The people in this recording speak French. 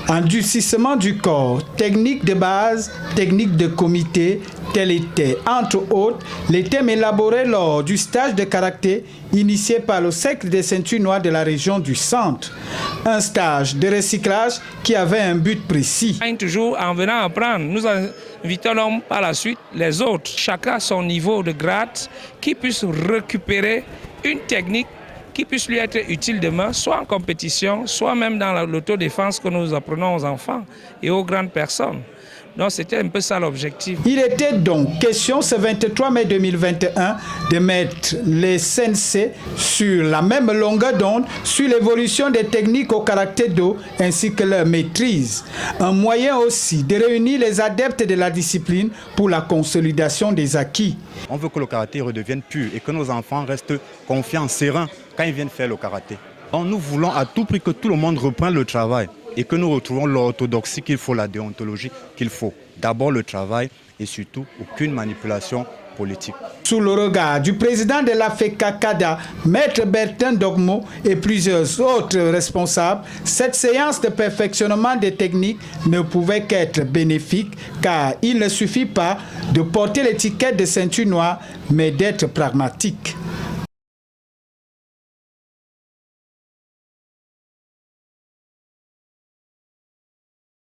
Endurcissement du corps, technique de base, technique de comité, tel était, entre autres, les thèmes élaborés lors du stage de karaté initié par le cercle des ceintures noires de la région du centre. Un stage de recyclage qui avait un but précis. Toujours en venant apprendre, nous invitons par la suite les autres, chacun à son niveau de grade, qui puisse récupérer une technique qui puisse lui être utile demain, soit en compétition, soit même dans l'autodéfense que nous apprenons aux enfants et aux grandes personnes. Donc c'était un peu ça l'objectif. Il était donc question ce 23 mai 2021 de mettre les sensei sur la même longueur d'onde sur l'évolution des techniques au karaté-do ainsi que leur maîtrise. Un moyen aussi de réunir les adeptes de la discipline pour la consolidation des acquis. On veut que le karaté redevienne pur et que nos enfants restent confiants, sereins quand ils viennent faire le karaté. Donc nous voulons à tout prix que tout le monde reprenne le travail et que nous retrouvons l'orthodoxie qu'il faut, la déontologie qu'il faut. D'abord le travail et surtout aucune manipulation politique. Sous le regard du président de l'AFECACADA, Maître Bertin Dogmo et plusieurs autres responsables, cette séance de perfectionnement des techniques ne pouvait qu'être bénéfique car il ne suffit pas de porter l'étiquette de ceinture noire mais d'être pragmatique.